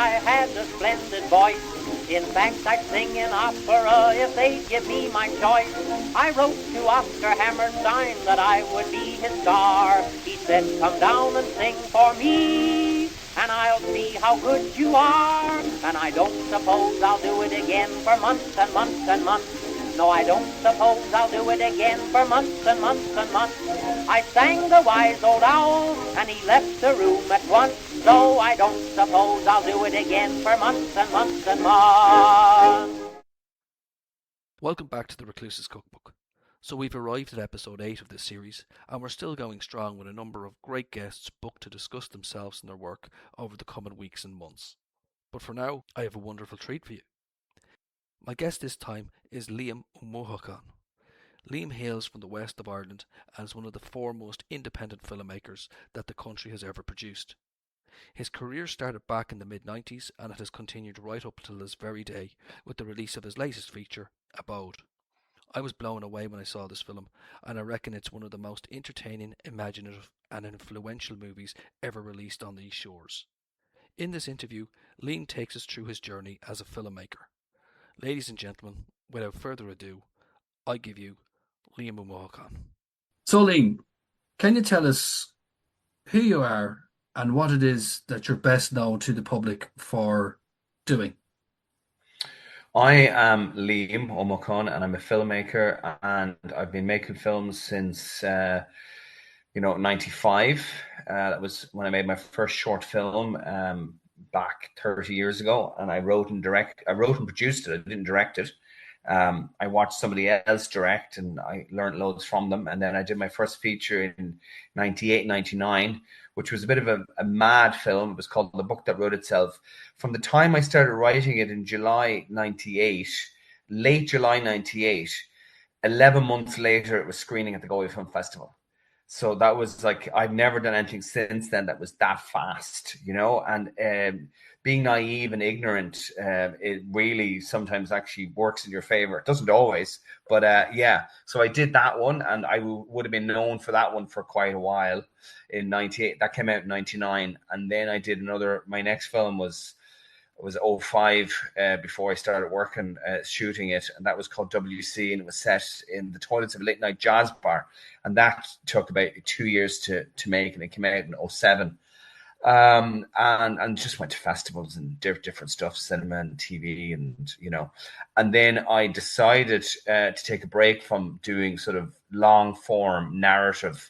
I had a splendid voice. In fact, I'd sing in opera if they'd give me my choice. I wrote to Oscar Hammerstein that I would be his star. He said, come down and sing for me, and I'll see how good you are. And I don't suppose I'll do it again for months and months and months. No, I don't suppose I'll do it again for months and months and months. I sang the wise old owl, and he left the room at once. So I don't suppose I'll do it again for months and months and months. Welcome back to the Recluse's Cookbook. So we've arrived at episode 8 of this series, and we're still going strong with a number of great guests booked to discuss themselves and their work over the coming weeks and months. But for now, I have a wonderful treat for you. My guest this time is Liam O'Muhacan. Liam hails from the west of Ireland and is one of the foremost independent filmmakers that the country has ever produced. His career started back in the mid-90s and it has continued right up till this very day with the release of his latest feature, Abode. I was blown away when I saw this film, and I reckon it's one of the most entertaining, imaginative and influential movies ever released on these shores. In this interview, Liam takes us through his journey as a filmmaker. Ladies and gentlemen, without further ado, I give you Liam O'Muhacan. So Liam, can you tell us who you are and what it is that you're best known to the public for doing? I am Liam O'Muhacan and I'm a filmmaker, and I've been making films since 95. That was when I made my first short film back 30 years ago, and I wrote and produced it. I didn't direct it. I watched somebody else direct and I learned loads from them. And then I did my first feature in 98, 99, which was a bit of a mad film. It was called The Book That Wrote Itself. From the time I started writing it in July 98, late July 98, 11 months later, it was screening at the Galway Film Festival. So that was like, I've never done anything since then that was that fast, and being naive and ignorant, it really sometimes actually works in your favor. It doesn't always, but so I did that one, and I would have been known for that one for quite a while in 98. That came out in 99, and then I did my next film was 05 before I started working shooting it, and that was called WC, and it was set in the toilets of a late night jazz bar, and that took about 2 years to make, and it came out in 07. And just went to festivals and different stuff, cinema and TV, and then I decided to take a break from doing sort of long form narrative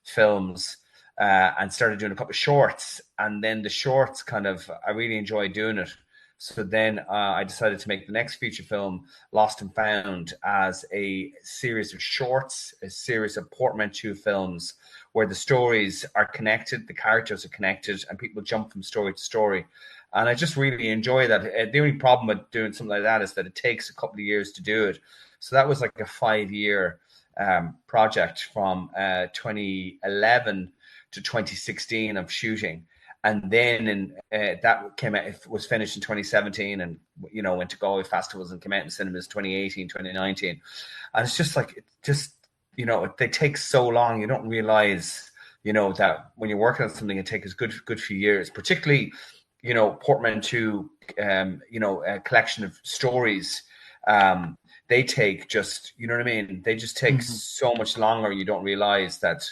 films and started doing a couple of shorts. And then the shorts I really enjoyed doing it. So then I decided to make the next feature film, Lost and Found, as a series of shorts, a series of portmanteau films where the stories are connected, the characters are connected, and people jump from story to story. And I just really enjoy that. The only problem with doing something like that is that it takes a couple of years to do it. So that was like a 5-year project from 2011 to 2016 of shooting. And then that came out, it was finished in 2017 and, went to Galway festivals and came out in cinemas 2018, 2019. And it's just like, they take so long. You don't realize, that when you're working on something, it takes a good few years, particularly, portmanteau, a collection of stories. They take just, you know what I mean? They just take so much longer. You don't realize that,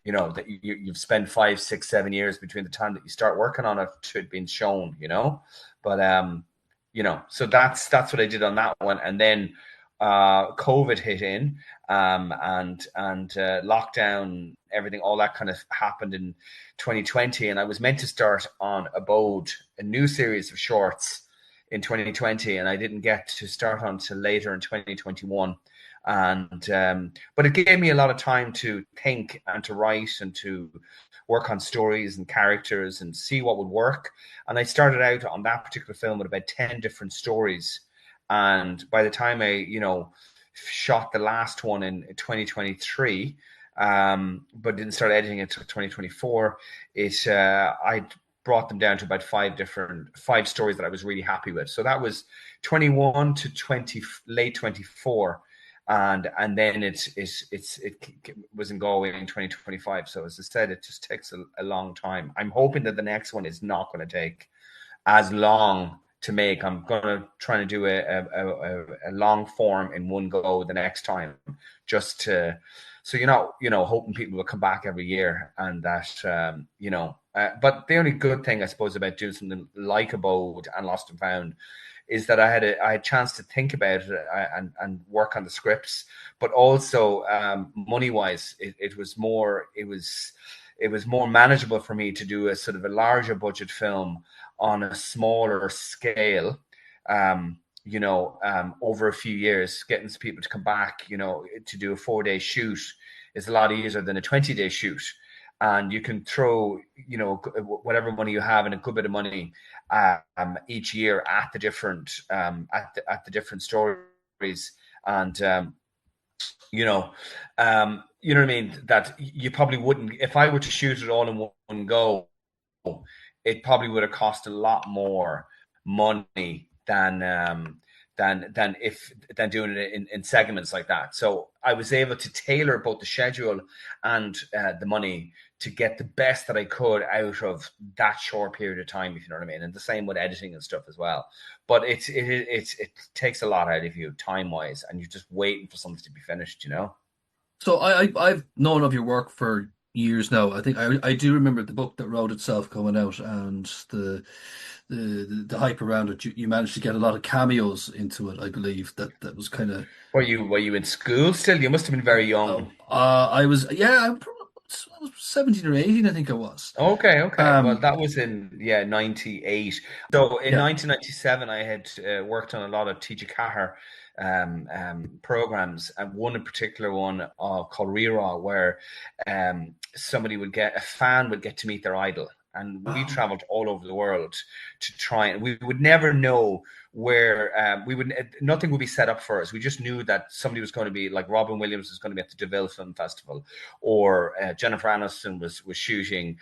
that you've spent 5, 6, 7 years between the time that you start working on it to it being shown, but, so that's what I did on that one. And then COVID hit in, and lockdown, everything, all that kind of happened in 2020. And I was meant to start on Abode, a new series of shorts in 2020. And I didn't get to start on until later in 2021. And but it gave me a lot of time to think and to write and to work on stories and characters and see what would work. And I started out on that particular film with about 10 different stories. And by the time I, shot the last one in 2023, but didn't start editing it until 2024, I brought them down to about 5 stories that I was really happy with. So that was 21 to late 24. And then it was in Galway in 2025. So as I said, it just takes a long time. I'm hoping that the next one is not going to take as long to make. I'm gonna try to do a long form in one go the next time, just to, so you're not, hoping people will come back every year, and that but the only good thing I suppose about doing something like Abode and Lost and Found is that I had a chance to think about it and work on the scripts, but also money wise, it was more manageable for me to do a sort of a larger budget film on a smaller scale, over a few years. Getting people to come back, to do a 4-day shoot is a lot easier than a 20-day shoot. And you can throw, whatever money you have and a good bit of money each year at the different different stories, and you know what I mean. That you probably wouldn't, if I were to shoot it all in one go, it probably would have cost a lot more money than doing it in segments like that. So I was able to tailor both the schedule and the money to get the best that I could out of that short period of time, if you know what I mean. And the same with editing and stuff as well. But it takes a lot out of you time wise, and you're just waiting for something to be finished, So I've known of your work for years now. I think I do remember the book that wrote itself coming out, and the hype around it. You managed to get a lot of cameos into it, I believe. That was kind of. Were you in school still? You must have been very young. I was, I was 17 or 18, I think I was. Okay. Well, that was in 98. So in 1997, I had worked on a lot of TG Cahir programs, and one in particular one called Rera, where a fan would get to meet their idol. And we traveled all over the world to try, and we would never know where nothing would be set up for us. We just knew that somebody was going to be, like Robin Williams was going to be at the DeVille Film Festival, or Jennifer Aniston was shooting,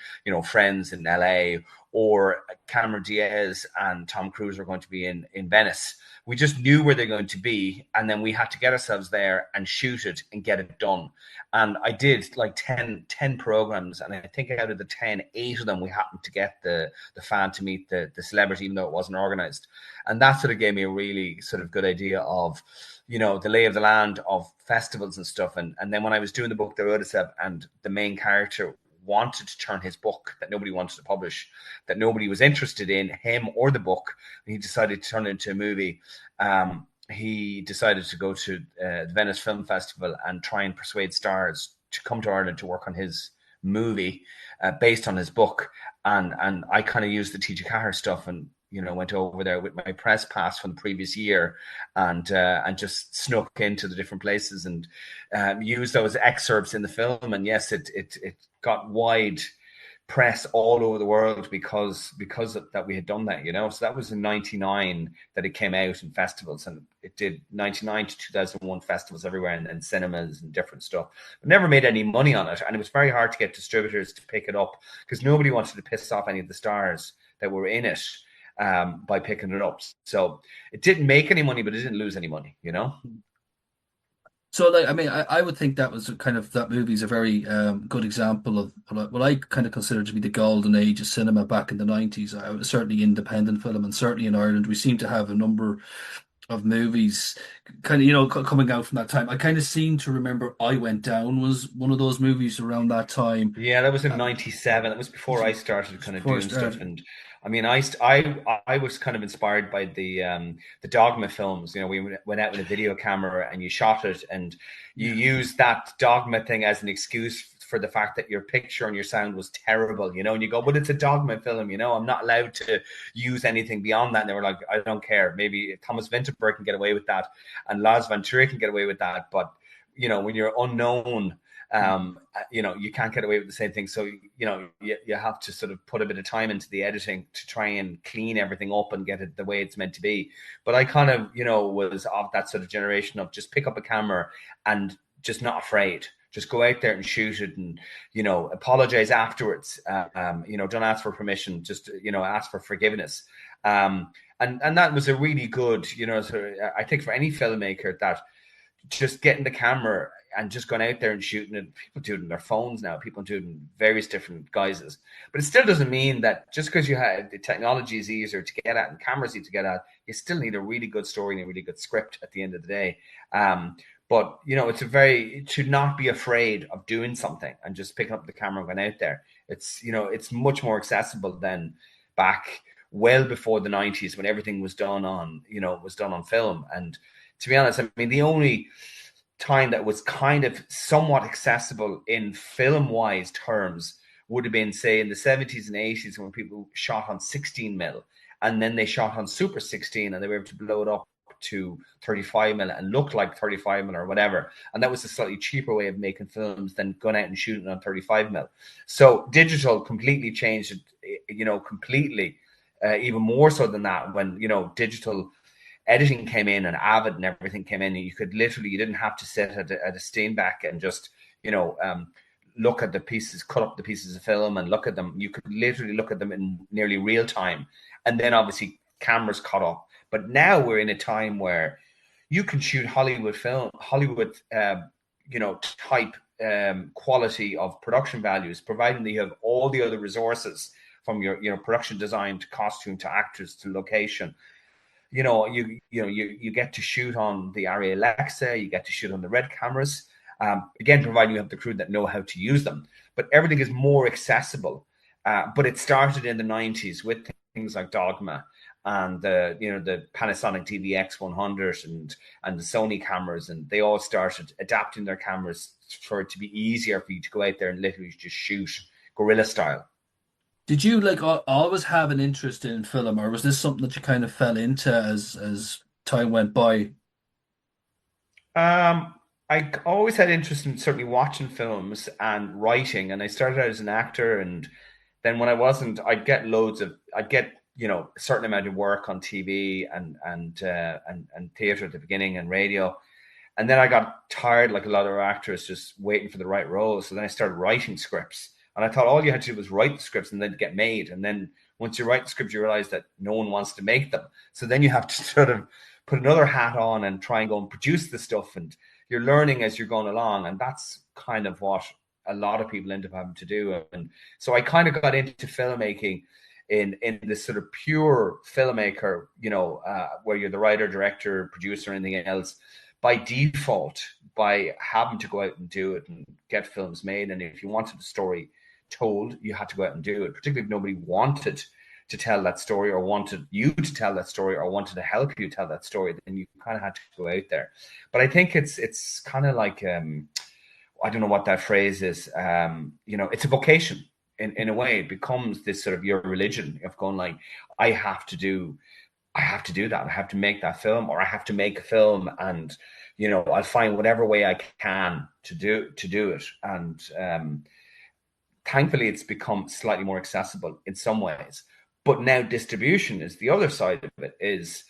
Friends in LA, or Cameron Diaz and Tom Cruise were going to be in Venice. We just knew where they're going to be, and then we had to get ourselves there and shoot it and get it done. And I did like 10 programs, and I think out of the 10, 8 of them we happened to get the fan to meet the celebrity, even though it wasn't organized. And that sort of gave me a really sort of good idea of, the lay of the land of festivals and stuff. And then when I was doing the book, The Road Itself, and the main character wanted to turn his book that nobody wanted to publish, that nobody was interested in, him or the book, and he decided to turn it into a movie. He decided to go to the Venice Film Festival and try and persuade stars to come to Ireland to work on his movie based on his book. And I kind of used the TG Cahir stuff, and went over there with my press pass from the previous year, and just snuck into the different places and used those excerpts in the film. And yes, it got wide press all over the world because of that we had done that, So that was in 99 that it came out in festivals, and it did 99 to 2001 festivals everywhere, and cinemas and different stuff. But never made any money on it, and it was very hard to get distributors to pick it up because nobody wanted to piss off any of the stars that were in it by picking it up. So it didn't make any money, but it didn't lose any money, So, I would think that was that movie is a very good example of what I kind of consider to be the golden age of cinema back in the 90s. Certainly independent film, and certainly in Ireland, we seem to have a number of movies coming out from that time. I kind of seem to remember I Went Down was one of those movies around that time. Yeah, that was in 97. That was before I started kind of doing stuff. And I mean, I was kind of inspired by the Dogma films. We went out with a video camera and you shot it, and you used that Dogma thing as an excuse for the fact that your picture and your sound was terrible, and you go, but it's a Dogma film, I'm not allowed to use anything beyond that. And they were like, I don't care. Maybe Thomas Vinterberg can get away with that, and Lars von Trier can get away with that. But, when you're unknown, you can't get away with the same thing. So, you have to sort of put a bit of time into the editing to try and clean everything up and get it the way it's meant to be. But I kind of, was of that sort of generation of just pick up a camera and just not afraid. Just go out there and shoot it, and, apologize afterwards. Don't ask for permission, just, ask for forgiveness. And that was a really good, I think for any filmmaker that, just getting the camera and just going out there and shooting it. People do it on their phones now. People do it in various different guises. But it still doesn't mean that just because you have the technology is easier to get at and cameras easier to get at, you still need a really good story and a really good script at the end of the day. But it should not be afraid of doing something and just picking up the camera and going out there. It's much more accessible than back well before the 90s when everything was done on film. And to be honest, I mean, the only time that was kind of somewhat accessible in film-wise terms would have been, say, in the 70s and 80s when people shot on 16 mil, and then they shot on Super 16 and they were able to blow it up to 35 mil and look like 35 mil or whatever. And that was a slightly cheaper way of making films than going out and shooting on 35 mil. So digital completely changed it, completely, even more so than that when, digital editing came in and Abode and everything came in. You didn't have to sit at a Steenbeck and just, look at the pieces, cut up the pieces of film and look at them. You could literally look at them in nearly real time. And then obviously cameras caught up. But now we're in a time where you can shoot Hollywood type quality of production values, providing that you have all the other resources from your production design to costume to actors to location. You get to shoot on the Arri Alexa, you get to shoot on the Red cameras. Again, providing you have the crew that know how to use them. But everything is more accessible. But it started in the 90s with things like Dogma and the Panasonic DVX100 and the Sony cameras, and they all started adapting their cameras for it to be easier for you to go out there and literally just shoot guerrilla style. Did you always have an interest in film, or was this something that you kind of fell into as time went by? I always had interest in certainly watching films and writing, and I started out as an actor, and then when I wasn't, I'd get a certain amount of work on TV and theater at the beginning and radio, and then I got tired, like a lot of actors, just waiting for the right role. So then I started writing scripts. And I thought all you had to do was write the scripts and then get made. And then once you write the scripts, you realize that no one wants to make them. So then you have to sort of put another hat on and try and go and produce the stuff. And you're learning as you're going along. And that's kind of what a lot of people end up having to do. And so I kind of got into filmmaking in this sort of pure filmmaker, where you're the writer, director, producer, anything else, by default, by having to go out and do it and get films made. And if you wanted the story told, you had to go out and do it, particularly if nobody wanted to tell that story or wanted you to tell that story or wanted to help you tell that story, then you kind of had to go out there. But I think it's kind of like I don't know what that phrase is, it's a vocation in a way. It becomes this sort of your religion of going like, I have to do that, I have to make that film, or I have to make a film, and I'll find whatever way I can to do it. And thankfully, it's become slightly more accessible in some ways. But now distribution is the other side of it. It's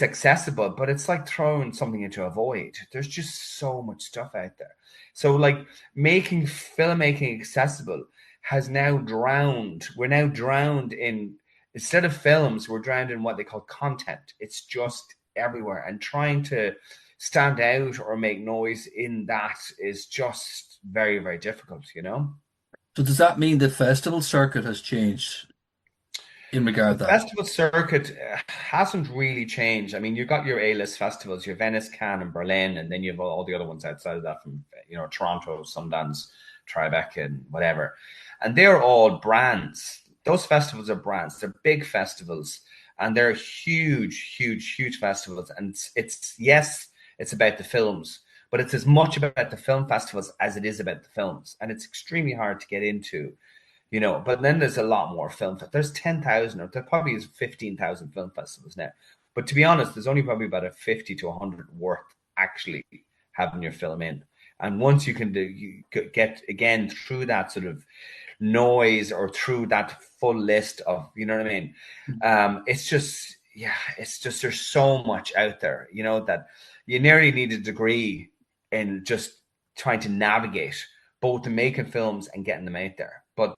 accessible, but it's like throwing something into a void. There's just so much stuff out there. So like making filmmaking accessible has now drowned. We're now drowned in, instead of films, we're drowned in what they call content. It's just everywhere, and trying to stand out or make noise in that is just very, very difficult, So does that mean the festival circuit has changed in regard to that? The festival circuit hasn't really changed. I mean, you've got your A-list festivals, your Venice, Cannes, and Berlin, and then you have all the other ones outside of that from, Toronto, Sundance, Tribeca, and whatever. And they're all brands. Those festivals are brands. They're big festivals, and they're huge, huge, huge festivals. And it's about the films, but it's as much about the film festivals as it is about the films. And it's extremely hard to get into, but then there's a lot more film. There's 10,000, or there probably is 15,000 film festivals now. But to be honest, there's only probably about a 50 to 100 worth actually having your film in. And once you get again through that sort of noise or through that full list of, you know what I mean? It's just there's so much out there, that you nearly need a degree in just trying to navigate both the making films and getting them out there. But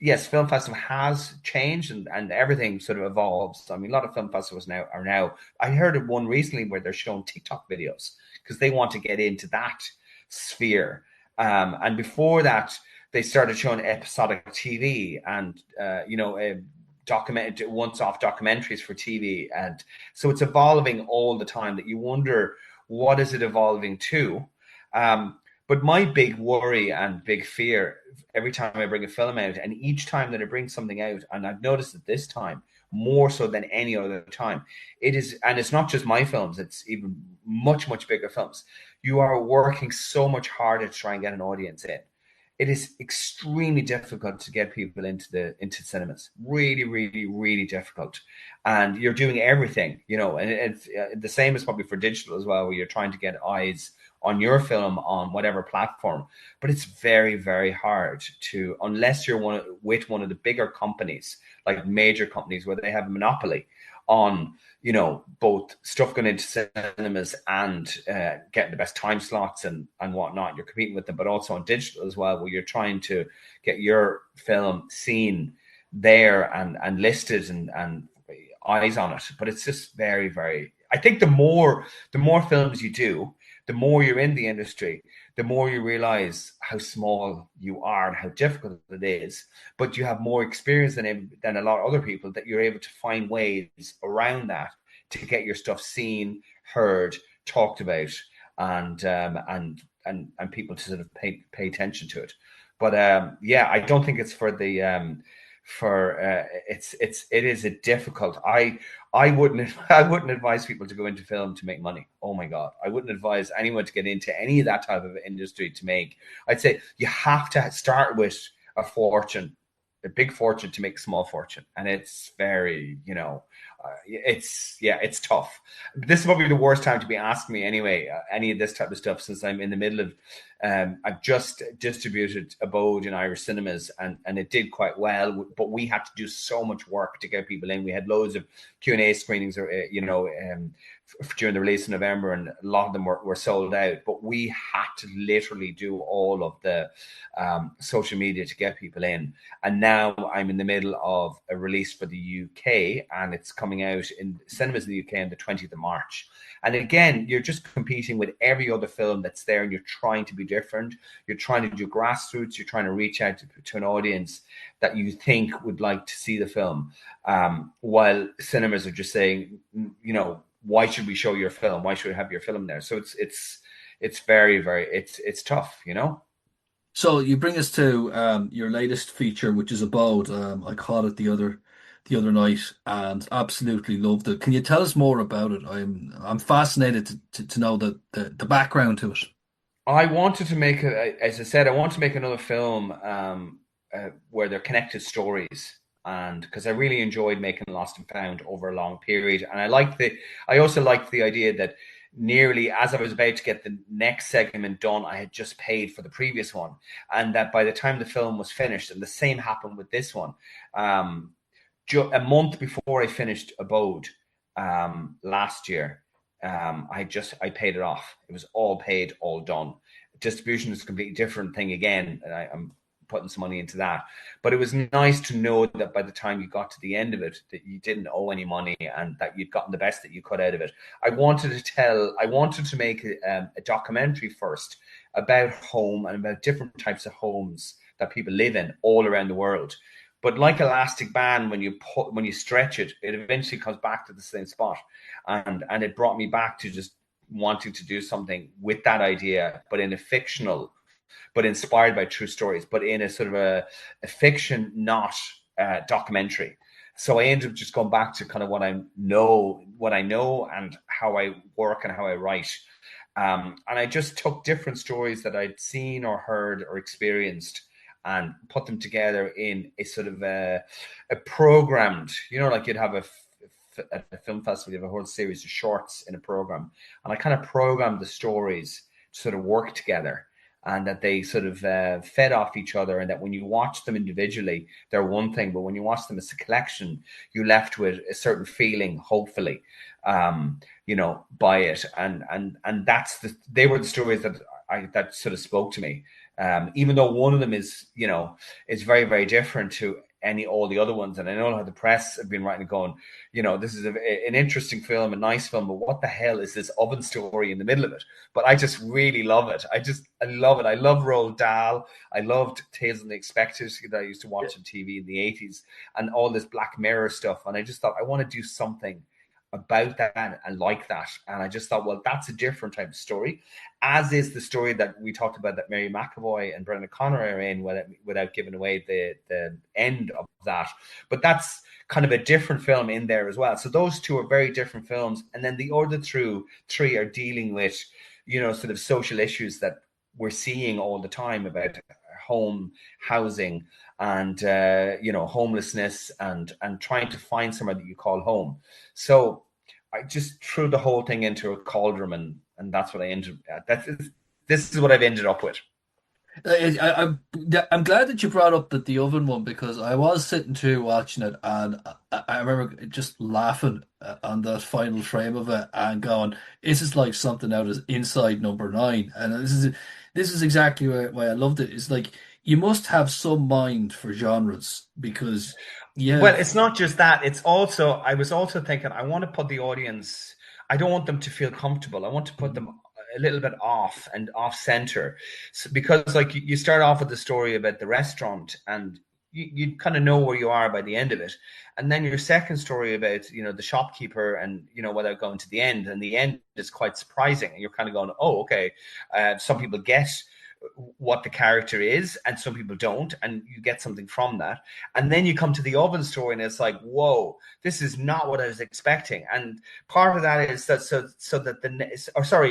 yes, film festival has changed, and everything sort of evolves. I mean, a lot of film festivals now. I heard of one recently where they're showing TikTok videos because they want to get into that sphere. And before that, they started showing episodic TV and once-off documentaries for TV, and so it's evolving all the time. That you wonder what is it evolving to. But my big worry and big fear every time I bring a film out, and each time that I bring something out, and I've noticed it this time more so than any other time, it is, and it's not just my films, it's even much bigger films. You are working so much harder to try and get an audience in. It is extremely difficult to get people into cinemas. Really difficult. And you're doing everything, and it's the same is probably for digital as well, where you're trying to get eyes on your film on whatever platform. But it's very hard to, unless you're with one of the bigger companies, like major companies where they have a monopoly on, both stuff going into cinemas and getting the best time slots and whatnot. You're competing with them, but also on digital as well, where you're trying to get your film seen there and listed and eyes on it. But it's just very, I think the more films you do, the more you're in the industry, the more you realize how small you are and how difficult it is. But you have more experience than a lot of other people, that you're able to find ways around that to get your stuff seen, heard, talked about, and people to sort of pay attention to it. But I don't think it's for the it is a difficult. I wouldn't advise people to go into film to make money. Oh my God. I wouldn't advise anyone to get into any of that type of industry to make. I'd say you have to start with a big fortune to make a small fortune. And it's very, it's tough. This is probably the worst time to be asking me anyway, any of this type of stuff, since I'm in the middle of, I've just distributed Abode in Irish cinemas, and it did quite well, but we had to do so much work to get people in. We had loads of Q&A screenings, during the release in November, and a lot of them were sold out, but we had to literally do all of the social media to get people in. And now I'm in the middle of a release for the UK, and it's coming out in cinemas in the UK on the 20th of March. And again, you're just competing with every other film that's there, and you're trying to be different. You're trying to do grassroots. You're trying to reach out to an audience that you think would like to see the film, while cinemas are just saying, why should we show your film? Why should we have your film there? So it's very, it's tough, So you bring us to your latest feature, which is Abode. I caught it the other night and absolutely loved it. Can you tell us more about it? I'm fascinated to know the background to it. I wanted to make, as I said, I want to make another film where they're connected stories. And because I really enjoyed making Lost and Found over a long period. And I also liked the idea that nearly as I was about to get the next segment done, I had just paid for the previous one. And that by the time the film was finished, and the same happened with this one, a month before I finished Abode last year, I paid it off. It was all paid, all done. Distribution is a completely different thing again. And I'm putting some money into that, but it was nice to know that by the time you got to the end of it, that you didn't owe any money and that you'd gotten the best that you could out of it. I wanted to make a documentary first about home and about different types of homes that people live in all around the world. But like elastic band, when you stretch it, it eventually comes back to the same spot. And it brought me back to just wanting to do something with that idea, but in a fictional, but inspired by true stories, but in a sort of a fiction, not documentary. So I ended up just going back to kind of what I know and how I work and how I write. And I just took different stories that I'd seen or heard or experienced and put them together in a sort of a programmed, like you'd have at a film festival, you have a whole series of shorts in a program. And I kind of programmed the stories to sort of work together, and that they sort of fed off each other, and that when you watch them individually, they're one thing, but when you watch them as a collection, you're left with a certain feeling, hopefully, by it. And they were the stories that sort of spoke to me. Even though one of them is, is very, very different to all the other ones. And I know how the press have been writing, going, this is an interesting film, a nice film, but what the hell is this oven story in the middle of it? But I just really love it. I love it. I love Roald Dahl. I loved Tales of the Unexpected that I used to watch on TV in the 80s, and all this Black Mirror stuff. And I just thought, I want to do something about that and like that. And I just thought, well, that's a different type of story, as is the story that we talked about that Mary McAvoy and Brendan O'Connor are in, without giving away the end of that. But that's kind of a different film in there as well. So those two are very different films. And then the other three are dealing with, sort of social issues that we're seeing all the time about home, housing, and homelessness, and trying to find somewhere that you call home. So I just threw the whole thing into a cauldron, and that's what I ended. This is what I've ended up with. I'm glad that you brought up the oven one, because I was sitting through watching it, and I remember just laughing on the final frame of it and going, "This is like something out of Inside Number 9," and this is exactly why I loved it. It's like, you must have some mind for genres, because Well, it's not just that. It's also, I was also thinking, I want to put the audience, I don't want them to feel comfortable. I want to put them a little bit off and off center. So, because like you start off with the story about the restaurant, and you kind of know where you are by the end of it. And then your second story about, the shopkeeper, and, without going to the end, and the end is quite surprising. And you're kind of going, oh, okay. Some people get what the character is, and some people don't, and you get something from that. And then you come to the oven story, and it's like, whoa, this is not what I was expecting. And part of that is that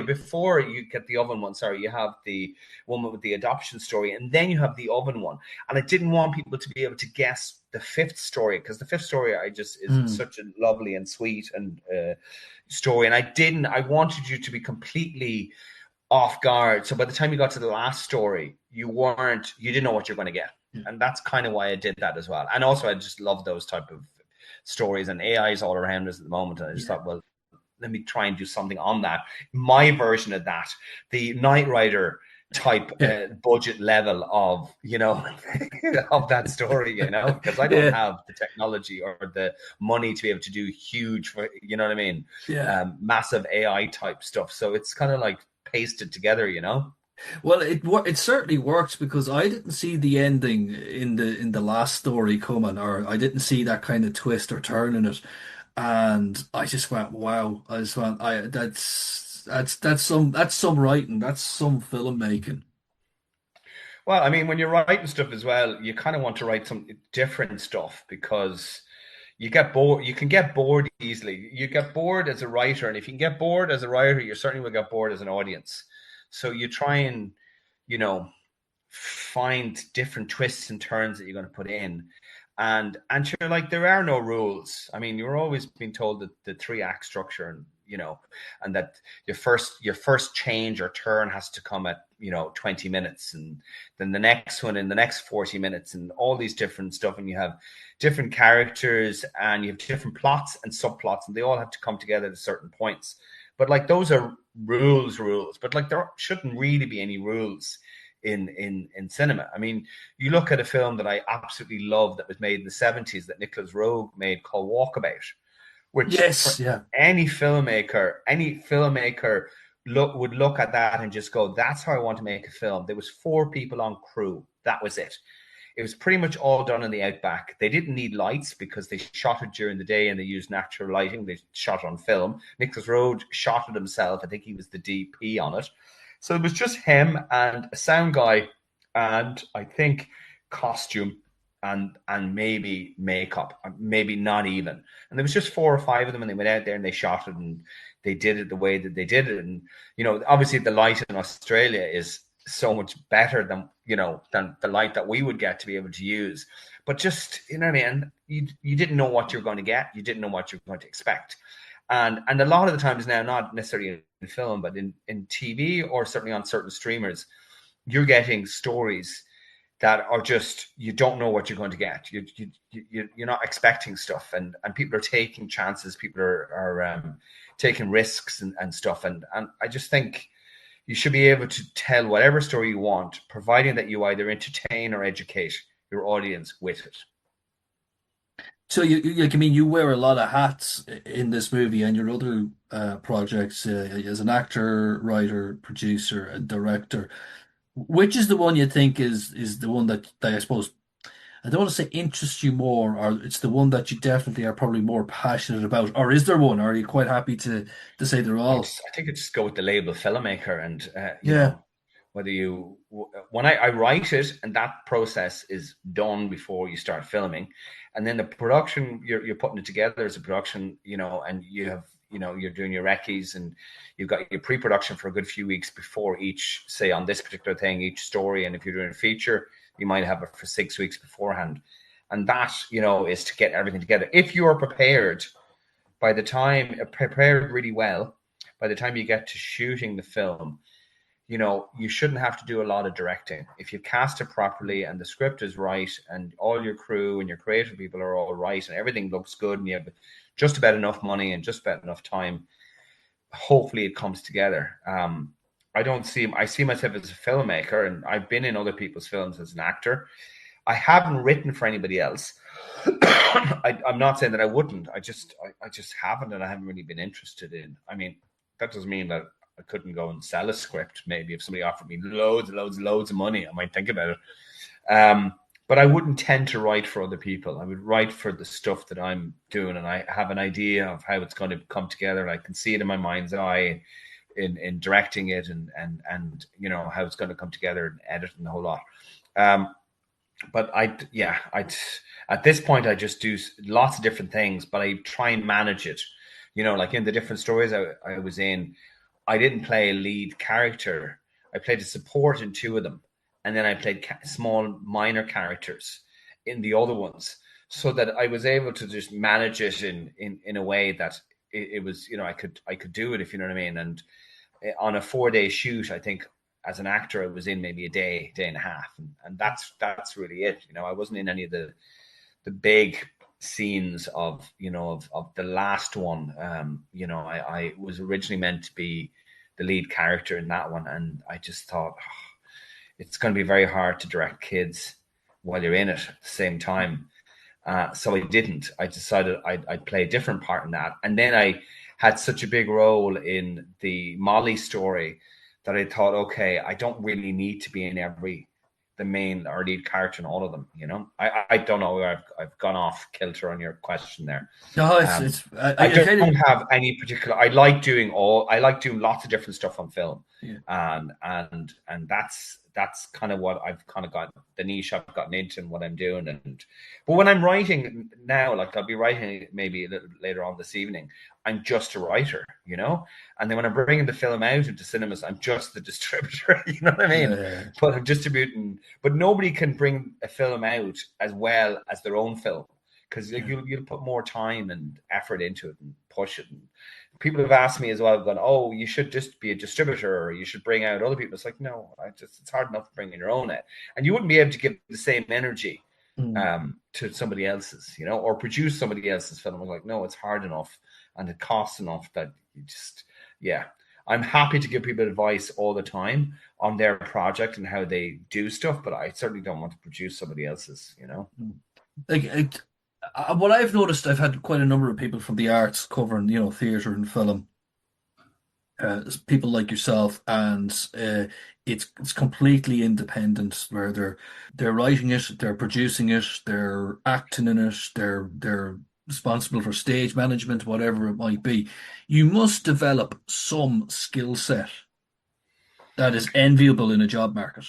before you get the oven one, you have the woman with the adoption story, and then you have the oven one. And I didn't want people to be able to guess the fifth story, because the fifth story is such a lovely and sweet and story. And I wanted you to be completely off guard. So by the time you got to the last story, you didn't know what you're going to get. And that's kind of why I did that as well. And also, I just love those type of stories, and AI is all around us at the moment. And I just thought, well, let me try and do something on that. My version of that, the Knight Rider type budget level of, of that story, because I don't have the technology or the money to be able to do huge, massive AI type stuff. So it's kind of like pasted together, Well, it certainly works, because I didn't see the ending in the last story coming, or I didn't see that kind of twist or turn in it, and I just went, wow! I just went, that's some writing, that's some filmmaking. Well, I mean, when you're writing stuff as well, you kind of want to write some different stuff, because you get bored. You can get bored easily. You get bored as a writer, and if you can get bored as a writer, you certainly will get bored as an audience. So you try and, find different twists and turns that you're going to put in, and you're like, there are no rules. I mean, you're always being told that the 3-act structure, and and that your first change or turn has to come at 20 minutes, and then the next one in the next 40 minutes, and all these different stuff, and you have different characters, and you have different plots and subplots, and they all have to come together at certain points. But like, those are rules, but like, there shouldn't really be any rules in cinema. I mean, you look at a film that I absolutely love that was made in the 70s that Nicholas Roeg made, called Walkabout, which any filmmaker would look at that and just go, that's how I want to make a film. There was 4 people on crew. That was it. It was pretty much all done in the outback. They didn't need lights, because they shot it during the day and they used natural lighting. They shot on film. Nicholas Roeg shot it himself. I think he was the DP on it. So it was just him and a sound guy, and I think costume, and maybe makeup, maybe not even. And there was just 4 or 5 of them, and they went out there and they shot it, and they did it the way that they did it. And, obviously the light in Australia is so much better than the light that we would get to be able to use. But just, what I mean? You didn't know what you're going to get. You didn't know what you're going to expect. And a lot of the times now, not necessarily in film, but in TV, or certainly on certain streamers, you're getting stories that are just, you don't know what you're going to get. You're not expecting stuff, and people are taking chances. People are taking risks and stuff. And I just think, you should be able to tell whatever story you want, providing that you either entertain or educate your audience with it. So you wear a lot of hats in this movie and your other projects as an actor, writer, producer, and director. Which is the one you think is the one that I suppose I don't want to say interests you more, or it's the one that you definitely are probably more passionate about, or is there one? Or are you quite happy to say they're all? I think I just go with the label filmmaker, and Yeah. whether when I write it, and that process is done before you start filming, and then the production you're putting it together as a production, and you have you're doing your recce's, and you've got your pre-production for a good few weeks before each, say on this particular thing, each story, and if you're doing a feature, you might have it for 6 weeks beforehand, and that is to get everything together. If you are prepared prepared really well, by the time you get to shooting the film, you shouldn't have to do a lot of directing. If you cast it properly and the script is right and all your crew and your creative people are all right and everything looks good and you have just about enough money and just about enough time, hopefully it comes together. I see myself as a filmmaker, and I've been in other people's films as an actor. I haven't written for anybody else. I'm not saying that I wouldn't. I just haven't, and I haven't really been interested in. I mean, that doesn't mean that I couldn't go and sell a script. Maybe if somebody offered me loads of money, I might think about it. But I wouldn't tend to write for other people. I would write for the stuff that I'm doing, and I have an idea of how it's going to come together. And I can see it in my mind's eye in directing it, and how it's going to come together and editing the whole lot. But at this point, I just do lots of different things, but I try and manage it. Like in the different stories I was in, I didn't play a lead character. I played a support in 2 of them. And then I played small minor characters in the other ones, so that I was able to just manage it in a way that it was, I could do it, if you know what I mean. And on a 4-day shoot, I think as an actor, I was in maybe a day and a half. And that's really it. I wasn't in any of the big scenes of the last one. I was originally meant to be the lead character in that one. And I just thought, it's going to be very hard to direct kids while you're in it at the same time. So I didn't. I decided I'd play a different part in that. And then I had such a big role in the Molly story that I thought, okay, I don't really need to be in the main or lead character in all of them. I don't know. I've gone off kilter on your question there. No, I don't have any particular. I like doing lots of different stuff on film, and that's kind of what I've kind of got, the niche I've gotten into and what I'm doing. But when I'm writing now, like I'll be writing maybe a little later on this evening, I'm just a writer, and then when I'm bringing the film out into cinemas, I'm just the distributor, you know what I mean? Yeah. But I'm distributing, but nobody can bring a film out as well as their own film, because you'll put more time and effort into it and push it. And people have asked me as well, going, oh, you should just be a distributor, or you should bring out other people. It's like, no, it's hard enough bringing your own out. And you wouldn't be able to give the same energy to somebody else's, or produce somebody else's film. I'm like, no, it's hard enough and it costs enough that you just, I'm happy to give people advice all the time on their project and how they do stuff, but I certainly don't want to produce somebody else's, Like, what I've noticed, I've had quite a number of people from the arts covering, theatre and film, people like yourself, and it's completely independent, where they're writing it, they're producing it, they're acting in it, they're responsible for stage management, whatever it might be. You must develop some skill set that is enviable in a job market.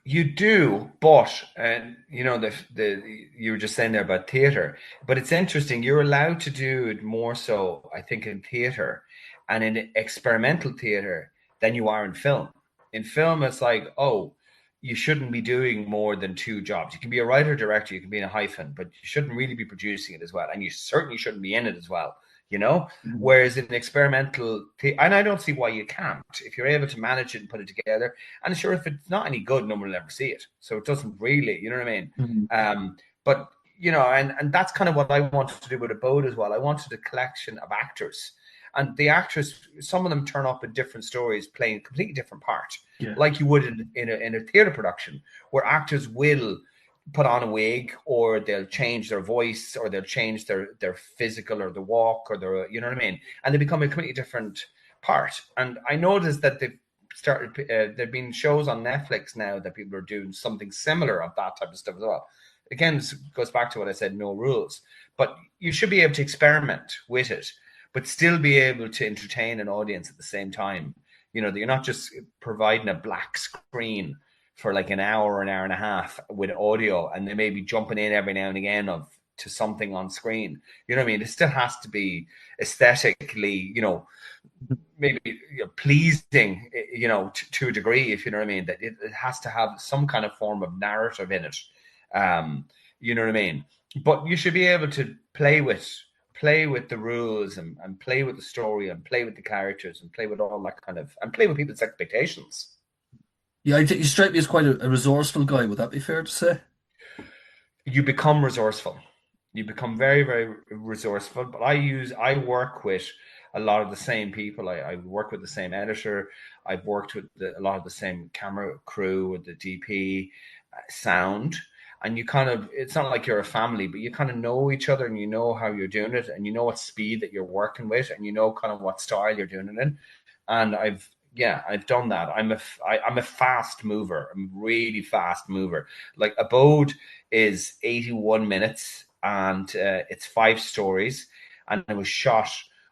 You do, but you were just saying there about theatre, but it's interesting. You're allowed to do it more so, I think, in theatre and in experimental theatre than you are in film. In film, it's like, oh, you shouldn't be doing more than 2 jobs. You can be a writer, director, you can be in a hyphen, but you shouldn't really be producing it as well, and you certainly shouldn't be in it as well. Mm-hmm. Whereas in experimental, and I don't see why you can't, if you're able to manage it and put it together. And sure, if it's not any good, no one will ever see it. So it doesn't really, you know what I mean? Mm-hmm. But, and that's kind of what I wanted to do with Abode as well. I wanted a collection of actors. And the actors, some of them turn up in different stories playing a completely different part, Yeah. like you would in a theatre production, where actors will put on a wig, or they'll change their voice, or they'll change their physical, or the walk, or their, you know what I mean? And they become a completely different part. And I noticed that they've started, there've been shows on Netflix now that people are doing something similar of that type of stuff as well. Again, this goes back to what I said, no rules. But you should be able to experiment with it, but still be able to entertain an audience at the same time. You know, you're not just providing a black screen for like an hour or an hour and a half with audio, and they may be jumping in every now and again to something on screen. You know what I mean? It still has to be aesthetically, you know, maybe, you know, pleasing, you know, to a degree, if you know what I mean. That it has to have some kind of form of narrative in it. You know what I mean? But you should be able to play with the rules, and play with the story, and play with the characters, and play with all that kind of, and play with people's expectations. Yeah, I think you strike me as quite a resourceful guy. Would that be fair to say? You become resourceful. You become very, very resourceful. But I work with a lot of the same people. I work with the same editor. I've worked with a lot of the same camera crew, with the DP, sound. And you kind of, it's not like you're a family, but you kind of know each other, and you know how you're doing it, and you know what speed that you're working with, and you know kind of what style you're doing it in. And I've done that. I'm a fast mover. I'm a really fast mover. Like Abode is 81 minutes, and it's 5 stories, and it was shot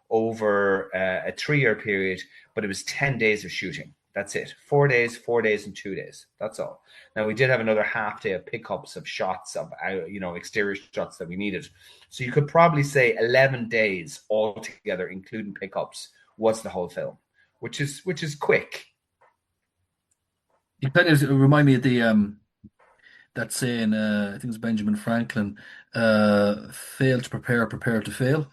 over a 3-year period, but it was 10 days of shooting. That's it. 4 days, 4 days, and 2 days. That's all. Now, we did have another half day of pickups of shots of, you know, exterior shots that we needed. So you could probably say 11 days altogether, including pickups, was the whole film, which is quick. You kind of remind me of the that saying, I think it's Benjamin Franklin, fail to prepare, prepare to fail.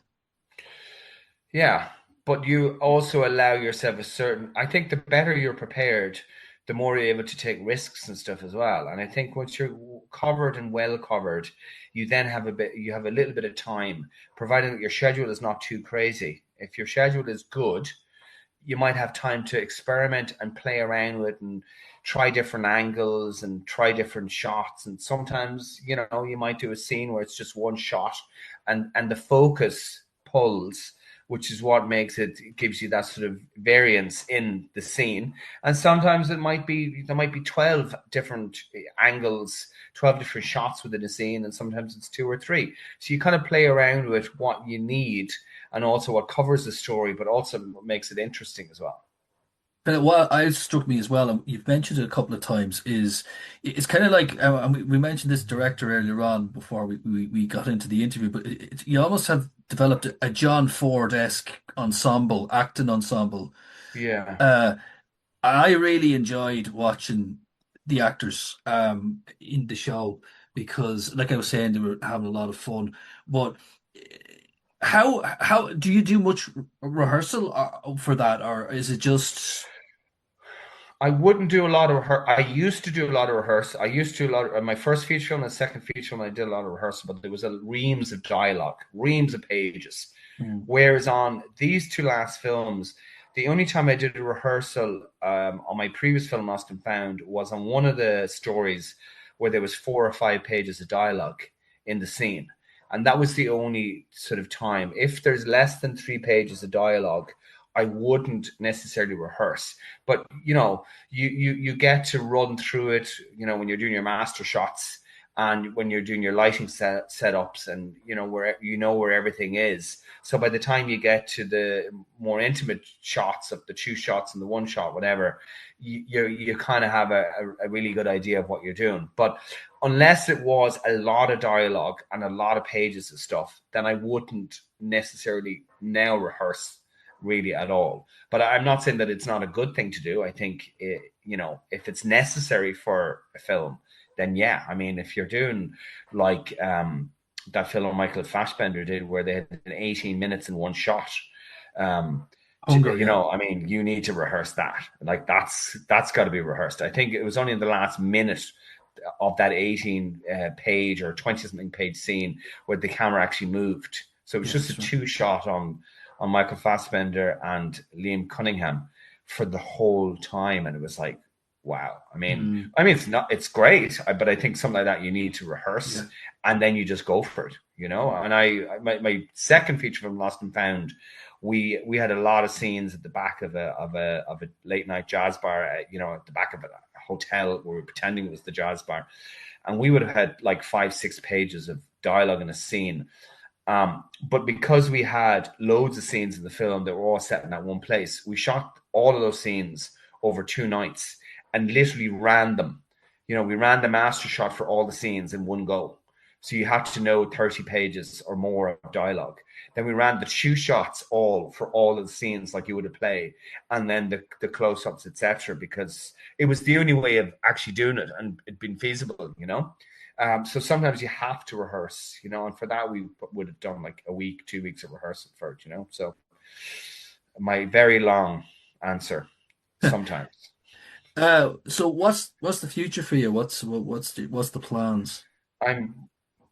Yeah, but you also allow yourself a certain. I think the better you're prepared, the more you're able to take risks and stuff as well. And I think once you're covered and well covered, you then have you have a little bit of time, providing that your schedule is not too crazy. If your schedule is good, you might have time to experiment and play around with, and try different angles, and try different shots. And sometimes, you know, you might do a scene where it's just one shot, and the focus pulls, which is what makes it, gives you that sort of variance in the scene. And sometimes there might be 12 different angles, 12 different shots within a scene, and sometimes it's 2 or 3. So you kind of play around with what you need, and also what covers the story, but also what makes it interesting as well. But what I struck me as well, and you've mentioned it a couple of times, is it's kind of like, and we mentioned this director earlier on before we got into the interview, but you almost have developed a John Ford-esque ensemble, acting ensemble. Yeah. I really enjoyed watching the actors in the show, because, like I was saying, they were having a lot of fun. But how do you do much rehearsal for that, or is it just? I wouldn't do a lot of I used to do a lot of rehearsal. I used to do a lot of my first feature film and second feature film. I did a lot of rehearsal, but there was a reams of dialogue, reams of pages. Whereas on these 2 last films, the only time I did a rehearsal on my previous film, Lost and Found, was on one of the stories where there was 4 or 5 pages of dialogue in the scene, and that was the only sort of time. If there's less than 3 pages of dialogue, I wouldn't necessarily rehearse. But you know, you get to run through it, you know, when you're doing your master shots, and when you're doing your lighting setups, and you know where everything is. So by the time you get to the more intimate shots of the 2 shots and the 1 shot, whatever, you kind of have a really good idea of what you're doing. But unless it was a lot of dialogue and a lot of pages of stuff, then I wouldn't necessarily now rehearse really at all. But I'm not saying that it's not a good thing to do. I think you know, if it's necessary for a film, then yeah. I mean, if you're doing like that film Michael Fassbender did, where they had 18 minutes in 1 shot, Hunger, you know, I mean, you need to rehearse that. Like that's got to be rehearsed. I think it was only in the last minute of that 18 page or 20 something page scene where the camera actually moved. So it was just a 2 shot on on Michael Fassbender and Liam Cunningham for the whole time, and it was like, wow. I mean, it's great, but I think something like that you need to rehearse, and then you just go for it, you know. And my second feature film, Lost and Found, we had a lot of scenes at the back of a late night jazz bar, you know, at the back of a hotel where we were pretending it was the jazz bar, and we would have had like 5-6 pages of dialogue in a scene. But because we had loads of scenes in the film that were all set in that one place, we shot all of those scenes over 2 nights and literally ran them. You know, we ran the master shot for all the scenes in one go. So you had to know 30 pages or more of dialogue. Then we ran the 2 shots all for all of the scenes like you would have played, and then the close-ups, etc., because it was the only way of actually doing it, and it'd been feasible, you know. So sometimes you have to rehearse, you know, and for that we would have done like a week, 2 weeks of rehearsal for it, you know. So my very long answer, sometimes. So what's the future for you? What's the plans? I'm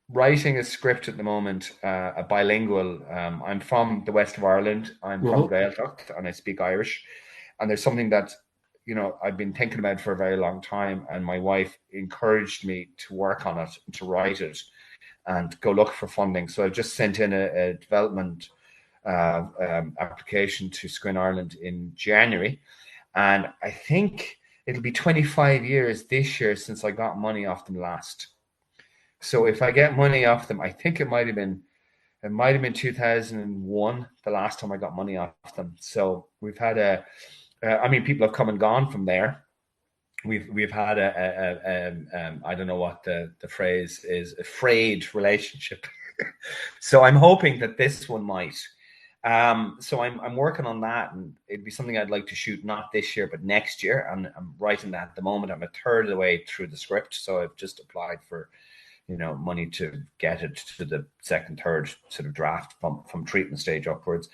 writing a script at the moment, a bilingual. I'm from the west of Ireland. I'm from Gaeltacht, and I speak Irish. And there's something that, you know, I've been thinking about for a very long time, and my wife encouraged me to work on it, to write it, and go look for funding. So I've just sent in a development application to Screen Ireland in January, and I think it'll be 25 years this year since I got money off them last. So if I get money off them, I think it might have been 2001 the last time I got money off them. So we've had I mean, people have come and gone from there. We've had I don't know what the phrase is, a frayed relationship. So I'm hoping that this one might. So I'm working on that, and it'd be something I'd like to shoot not this year but next year. And I'm writing that at the moment. I'm a third of the way through the script, so I've just applied for, you know, money to get it to the second, third sort of draft from treatment stage upwards.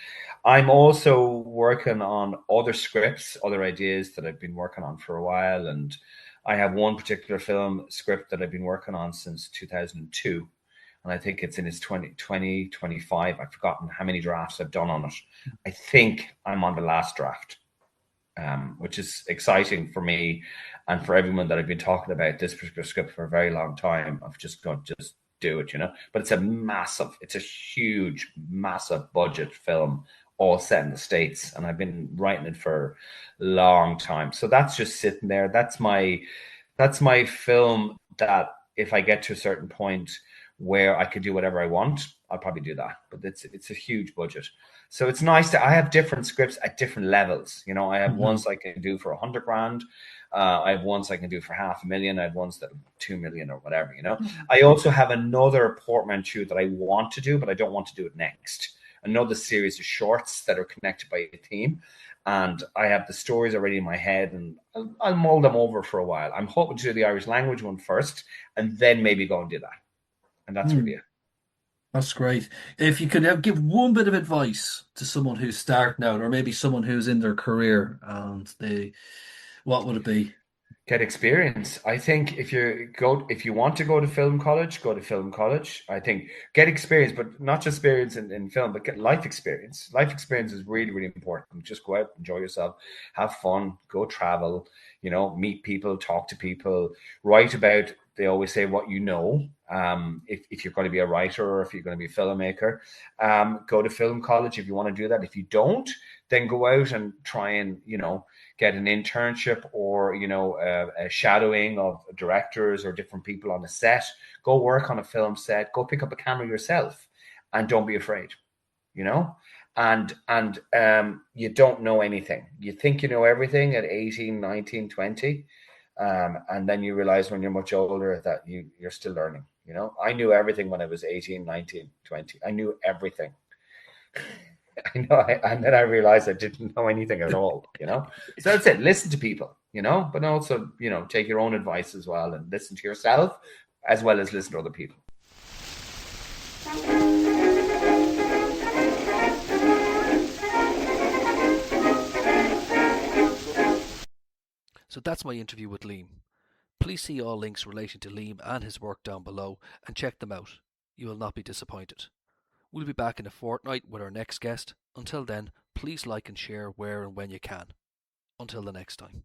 I'm also working on other scripts, other ideas that I've been working on for a while. And I have one particular film script that I've been working on since 2002. And I think it's in its 2025. I've forgotten how many drafts I've done on it. I think I'm on the last draft, which is exciting for me and for everyone that I've been talking about this particular script for a very long time. I've just got to just do it, you know. But it's a huge, massive budget film, all set in the States, and I've been writing it for a long time. So that's just sitting there. That's my film that if I get to a certain point where I could do whatever I want, I'll probably do that. But it's a huge budget. So it's nice I have different scripts at different levels. You know, I have ones I can do for 100 grand. I have ones I can do for 500,000. I have ones that are 2 million or whatever, you know. I also have another portmanteau that I want to do, but I don't want to do it next. Another series of shorts that are connected by a theme. And I have the stories already in my head, and I'll mull them over for a while. I'm hoping to do the Irish language one first, and then maybe go and do that. And that's really it. That's great. If you could give one bit of advice to someone who's starting out, or maybe someone who's in their career, and what would it be? Get experience. I think if you want to go to film college, go to film college. I think get experience, but not just experience in film, but get life experience. Life experience is really, really important. Just go out, enjoy yourself, have fun, go travel, you know, meet people, talk to people, write about, they always say what you know. If you're going to be a writer or if you're going to be a filmmaker, go to film college if you want to do that. If you don't, then go out and try and, you know, get an internship or, you know, a shadowing of directors or different people on a set. Go work on a film set. Go pick up a camera yourself, and don't be afraid, you know. And you don't know anything. You think you know everything at 18, 19, 20. And then you realize when you're much older that you're still learning. You know, I knew everything when I was 18, 19, 20. I knew everything. I know, and then I realized I didn't know anything at all, you know. So that's it. Listen to people, you know, but also, you know, take your own advice as well, and listen to yourself as well as listen to other people. So that's my interview with Liam. Please see all links relating to Liam and his work down below and check them out. You will not be disappointed. We'll be back in a fortnight with our next guest. Until then, please like and share where and when you can. Until the next time.